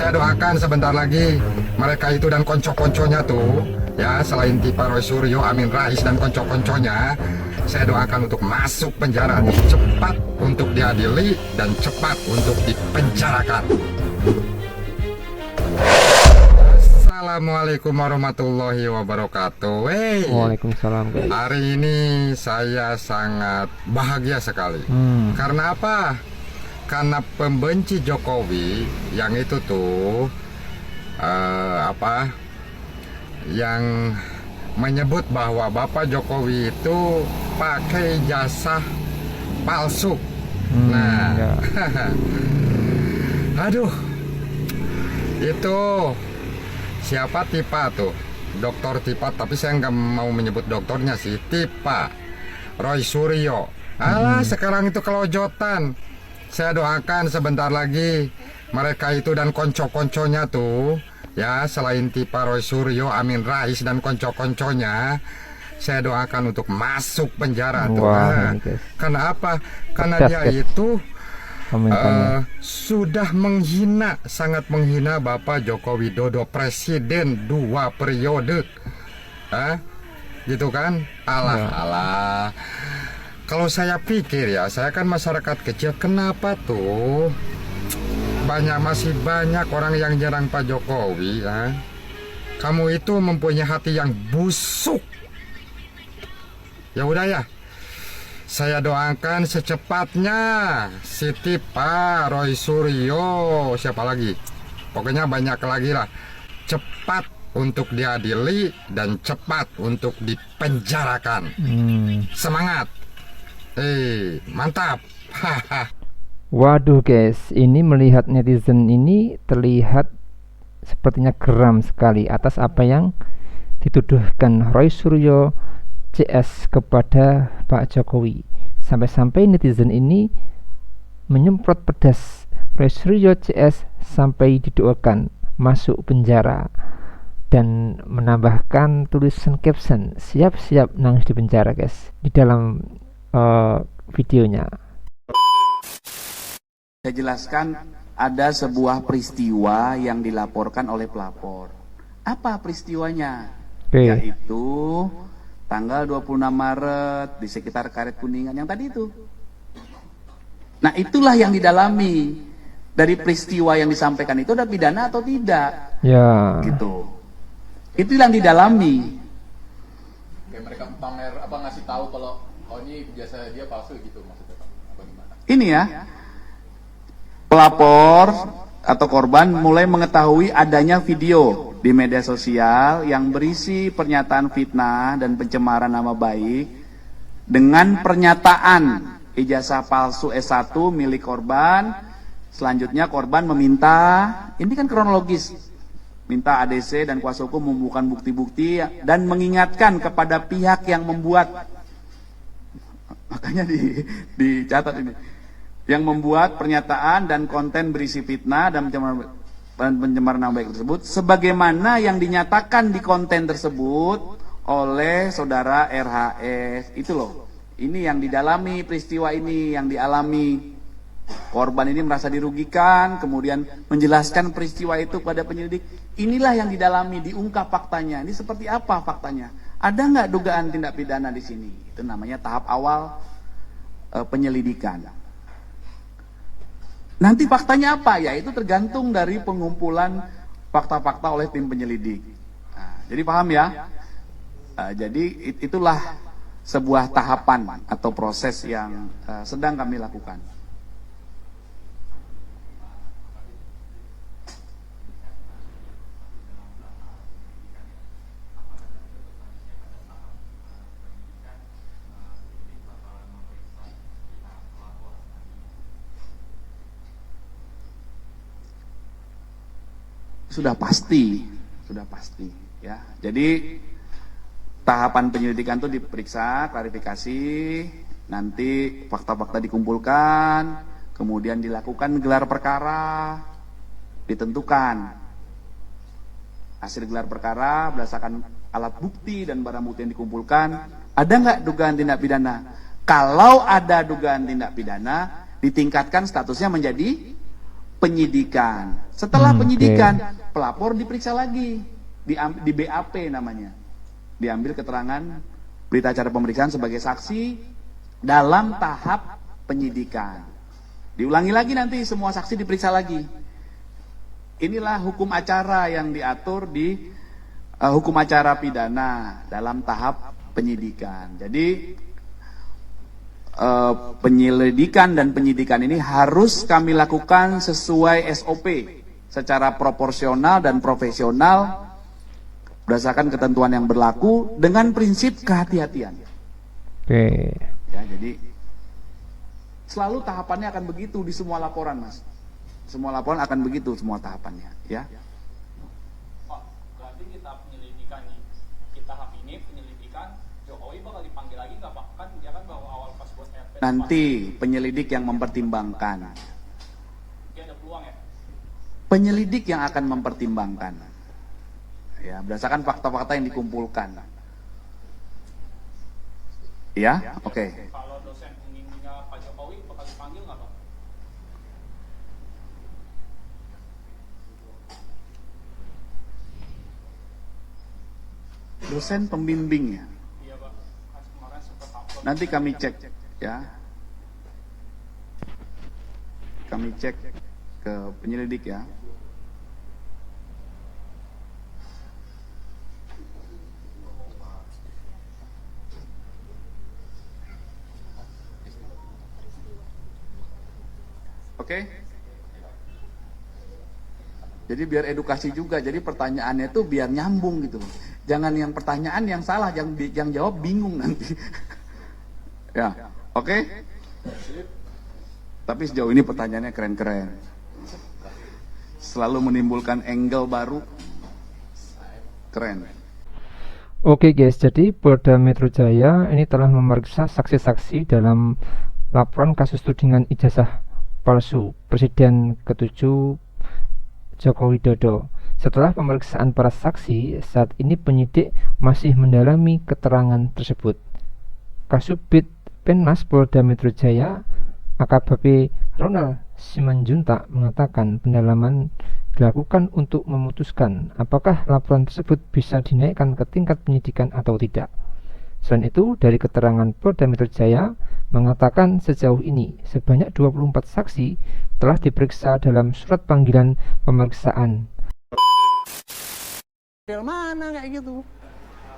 saya doakan sebentar lagi mereka itu dan konco-konconya tuh, ya, selain Tipa Roy Suryo, Amin Rais dan konco-konconya, saya doakan untuk masuk penjara, cepat untuk diadili dan cepat untuk dipenjarakan. Assalamualaikum warahmatullahi wabarakatuh. Waalaikumsalam. Hari ini saya sangat bahagia sekali. Karena apa? Karena pembenci Jokowi yang itu tuh yang menyebut bahwa Bapak Jokowi itu pakai jasa palsu. Ya. Aduh, itu siapa Tipa tuh? Dokter Tipa, tapi saya nggak mau menyebut dokternya sih. Tipa Roy Suryo. Alah, sekarang itu kelojotan. Saya doakan sebentar lagi mereka itu dan konco-konconya tuh, ya, selain Tipa Roy Suryo, Amin Rais dan konco-konconya, saya doakan untuk masuk penjara tuh. Karena apa? Karena dia itu sudah menghina, sangat menghina Bapak Joko Widodo, presiden 2 periode, gitu kan? Alah. Kalau saya pikir ya, saya kan masyarakat kecil, kenapa tuh masih banyak orang yang nyerang Pak Jokowi, ya? Kamu itu mempunyai hati yang busuk. Ya udah ya, saya doakan secepatnya si Tipa Roy Suryo, siapa lagi? Pokoknya banyak lagi lah. Cepat untuk diadili dan cepat untuk dipenjarakan. Semangat. Mantap. Waduh guys, ini melihat netizen ini terlihat sepertinya geram sekali atas apa yang dituduhkan Roy Suryo CS kepada Pak Jokowi. Sampai-sampai netizen ini menyemprot pedas Roy Suryo CS sampai didoakan masuk penjara dan menambahkan tulisan caption siap-siap nangis di penjara guys di dalam videonya. Saya jelaskan ada sebuah peristiwa yang dilaporkan oleh pelapor. Apa peristiwanya? Yaitu tanggal 26 Maret di sekitar Karet Kuningan yang tadi itu. Nah, itulah yang didalami dari peristiwa yang disampaikan itu, ada pidana atau tidak? Ya. Gitu. Itu yang didalami. Kayak mereka pamer apa ngasih tahu kalau ini jasa dia palsu gitu maksudnya, apa gimana? Ini ya. Pelapor atau korban mulai mengetahui adanya video di media sosial yang berisi pernyataan fitnah dan pencemaran nama baik dengan pernyataan ijazah palsu S1 milik korban. Selanjutnya korban meminta, ini kan kronologis, minta ADC dan kuasa hukum membuka bukti-bukti dan mengingatkan kepada pihak yang membuat, makanya dicatat ini, yang membuat pernyataan dan konten berisi fitnah dan pencemaran nama baik tersebut sebagaimana yang dinyatakan di konten tersebut oleh saudara RHS. Itu loh, ini yang didalami peristiwa ini, yang dialami korban ini, merasa dirugikan, kemudian menjelaskan peristiwa itu kepada penyelidik. Inilah yang didalami, diungkap faktanya. Ini seperti apa faktanya? Ada nggak dugaan tindak pidana di sini? Itu namanya tahap awal penyelidikan. Nanti faktanya apa? Ya itu tergantung dari pengumpulan fakta-fakta oleh tim penyelidik. Nah, jadi paham ya? Jadi itulah sebuah tahapan atau proses yang sedang kami lakukan. Sudah pasti ya. Jadi tahapan penyelidikan itu diperiksa, klarifikasi, nanti fakta-fakta dikumpulkan, kemudian dilakukan gelar perkara, ditentukan hasil gelar perkara berdasarkan alat bukti dan barang bukti yang dikumpulkan, ada nggak dugaan tindak pidana? Kalau ada dugaan tindak pidana, ditingkatkan statusnya menjadi penyidikan. Setelah Oke. penyidikan, pelapor diperiksa lagi di BAP namanya. Diambil keterangan berita acara pemeriksaan sebagai saksi dalam tahap penyidikan. Diulangi lagi nanti semua saksi diperiksa lagi. Inilah hukum acara yang diatur di hukum acara pidana dalam tahap penyidikan. Jadi penyelidikan dan penyidikan ini harus kami lakukan sesuai SOP secara proporsional dan profesional berdasarkan ketentuan yang berlaku dengan prinsip kehati-hatian. Oke. Ya, jadi selalu tahapannya akan begitu di semua laporan, Mas. Semua laporan akan begitu semua tahapannya, ya. Pak, berarti kita penyelidikan nih, kita tahap ini penyelidikan, Jokowi bakal dipanggil lagi nggak Pak? Kan dia kan baru awal pas buat RP. Nanti penyelidik yang mempertimbangkan. Dia ada peluang ya? Penyelidik yang akan mempertimbangkan. Ya, berdasarkan fakta-fakta yang dikumpulkan. Ya, oke. Kalau dosen pembimbingnya Pak Jokowi bakal dipanggil nggak Pak? Dosen pembimbingnya. Iya Pak, kan kemarin sempat upload. Nanti kami cek, ya. Kami cek ke penyelidik ya. Oke. Jadi biar edukasi juga. Jadi pertanyaannya itu biar nyambung gitu. Jangan yang pertanyaan yang salah, yang jawab bingung nanti. Ya, oke. Tapi sejauh ini pertanyaannya keren-keren. Selalu menimbulkan angle baru. Keren. Oke guys, jadi Polda Metro Jaya ini telah memeriksa saksi-saksi dalam laporan kasus tudingan ijazah palsu Presiden ke-7 Joko Widodo. Setelah pemeriksaan para saksi, saat ini penyidik masih mendalami keterangan tersebut. Kasubdit Penmas Polda Metro Jaya AKBP Ronald Simanjuntak mengatakan pendalaman dilakukan untuk memutuskan apakah laporan tersebut bisa dinaikkan ke tingkat penyidikan atau tidak. Selain itu, dari keterangan Polda Metro Jaya mengatakan sejauh ini sebanyak 24 saksi telah diperiksa dalam surat panggilan pemeriksaan. Model mana kayak gitu?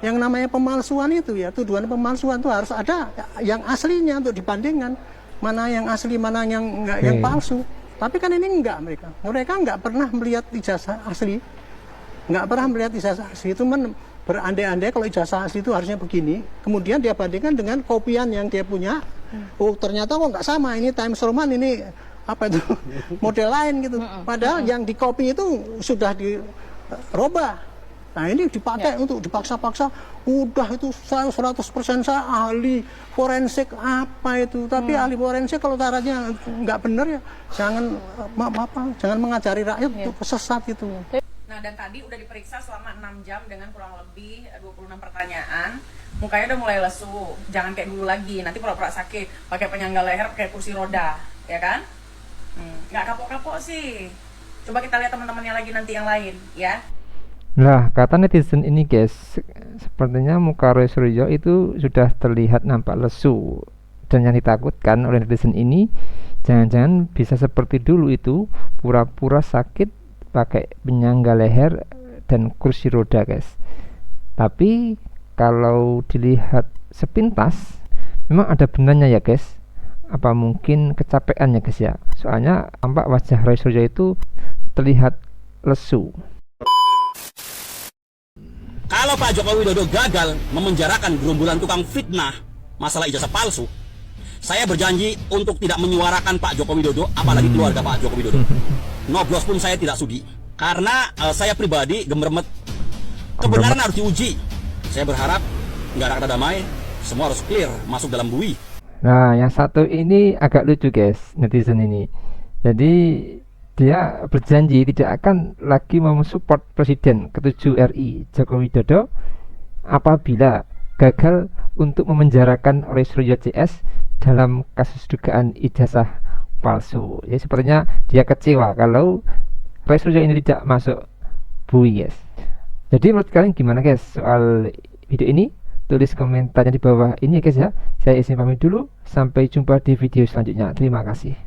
Yang namanya pemalsuan itu ya, tuduhan pemalsuan itu harus ada yang aslinya untuk dibandingkan mana yang asli, mana yang enggak, yang palsu. Tapi kan ini enggak, mereka enggak pernah melihat ijazah asli, enggak pernah melihat ijazah asli. Itu berandai-andai kalau ijazah asli itu harusnya begini, kemudian dia bandingkan dengan kopian yang dia punya. Oh ternyata kok nggak sama, ini Times Roman, ini apa itu model lain gitu. Padahal yang di copy itu sudah dirubah. Nah ini dipakai untuk dipaksa-paksa. Udah itu 100% saya ahli forensik apa itu. Tapi ahli forensik kalau caranya nggak benar ya jangan jangan mengajari rakyat untuk sesat itu. Nah, dan tadi udah diperiksa selama 6 jam dengan kurang lebih 26 pertanyaan. Mukanya udah mulai lesu. Jangan kayak dulu lagi. Nanti pura-pura sakit, pakai penyangga leher, pakai kursi roda, ya kan? Nggak kapok-kapok sih. Coba kita lihat teman-temannya lagi nanti yang lain, ya. Nah, kata netizen ini guys, sepertinya muka Roy Suryo itu sudah terlihat nampak lesu. Dan yang ditakutkan oleh netizen ini, jangan-jangan bisa seperti dulu itu, pura-pura sakit, pakai penyangga leher dan kursi roda guys. Tapi kalau dilihat sepintas memang ada benarnya ya guys. Apa mungkin kecapean ya guys ya. Soalnya tampak wajah Roy Suryo itu terlihat lesu. Kalau Pak Joko Widodo gagal memenjarakan gerombolan tukang fitnah masalah ijazah palsu, saya berjanji untuk tidak menyuarakan Pak Joko Widodo, apalagi keluarga Pak Joko Widodo. Noblos pun saya tidak sudi. Karena saya pribadi gemeremet. Kebenaran harus diuji. Saya berharap nggak ada kata damai, semua harus clear, masuk dalam bui. Nah, yang satu ini agak lucu guys, netizen ini. Jadi dia berjanji tidak akan lagi mensupport Presiden ke-7 RI Joko Widodo apabila gagal untuk memenjarakan Roy Suryo CS dalam kasus dugaan ijazah palsu. Ya sepertinya dia kecewa kalau resolusi ini tidak masuk bui guys. Jadi menurut kalian gimana guys soal video ini? Tulis komentarnya di bawah ini ya guys ya. Saya izin pamit dulu, sampai jumpa di video selanjutnya. Terima kasih.